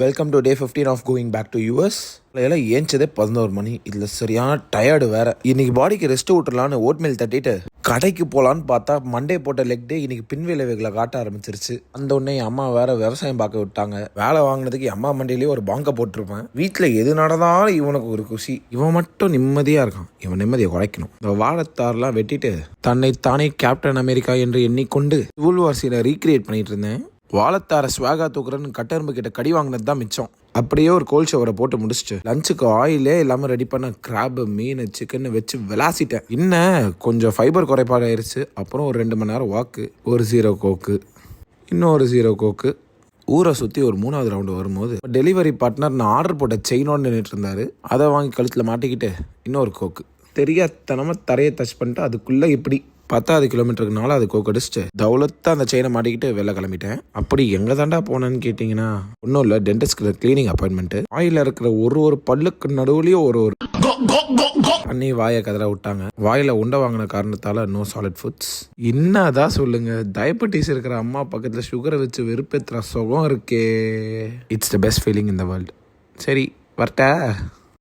Welcome to day 15 of going back to US. எல்லாம் ஏஞ்சதே 11 மணி. இதில் சரியான டயர்டு வேற. இன்னைக்கு பாடிக்கு ரெஸ்ட் விட்டுலான்னு ஓட்மேல் தட்டிட்டு கடைக்கு போகலான்னு பார்த்தா மண்டே போட்ட லெக் டே இன்னைக்கு பின்விளைவுகளை காட்ட ஆரம்பிச்சிருச்சு. அந்த உடனே என் அம்மா வேற விவசாயம் பார்க்க விட்டாங்க. வேலை வாங்கினதுக்கு என் அம்மா மண்டையிலேயே ஒரு பாங்க போட்டிருப்பேன். வீட்டில் எது நடந்தாலும் இவனுக்கு ஒரு குஷி. இவன் மட்டும் நிம்மதியாக இருக்கான். இவன் நிம்மதியை குறைக்கணும். இந்த வாழைத்தாரெல்லாம் வெட்டிட்டு தன்னை தானே கேப்டன் அமெரிக்கா என்று எண்ணிக்கொண்டு ஊழ்வாசியில் ரீக்ரியேட் பண்ணிட்டு இருந்தேன். வாழைத்தார ஸ்வாகா தூக்குறன்னு கட்டெரும்பு கிட்ட கடி வாங்கினது தான் மிச்சம். அப்படியே ஒரு கோல்ட் ஷவரை போட்டு முடிச்சுட்டு லஞ்சுக்கு ஆயிலே இல்லாமல் ரெடி பண்ண கிராப், மீன், சிக்கன் வச்சு விளாசிட்டேன். இன்னும் கொஞ்சம் ஃபைபர் குறைபாடு ஆயிடுச்சு. அப்புறம் ஒரு 2 மணி நேரம் வாக்கு, ஒரு 0 கோக்கு, இன்னொரு 0 கோக்கு. ஊரை சுற்றி ஒரு 3வது ரவுண்டு வரும்போது டெலிவரி பார்ட்னர் நான் ஆர்டர் போட்ட செயினோன்னு நின்றுட்டு இருந்தார். அதை வாங்கி கழுத்தில் மாட்டிக்கிட்டு இன்னொரு கோக்கு தெரியாதனமாக தரையை டச் பண்ணிட்டு அதுக்குள்ளே இப்படி 10 கிலோமீட்டருக்கு 4வது கோக்கு அடிச்சுட்டு தௌலத்தை அந்த செயினை மாட்டிக்கிட்டு வெளில கிளம்பிட்டேன். அப்படி எங்கே தாண்டா போனேன்னு கேட்டிங்கன்னா ஒன்றும் இல்லை, டென்டிஸ்ட்ல கிளீனிங் அப்பாயின்மெண்ட்டு. வாயில் இருக்கிற ஒரு பல்லுக்கு நடுவுலையும் ஒரு தண்ணி வாயை கதற விட்டாங்க. வாயில் உண்டை வாங்கின காரணத்தால் நோ சாலிட் ஃபுட்ஸ். என்னதான் சொல்லுங்க, டயபெட்டிஸ் இருக்கிற அம்மா பக்கத்தில் சுகரை வச்சு வெறுப்பேற்றுற சுகம் இருக்கே. It's the best feeling in the world. சரி வரட்டா.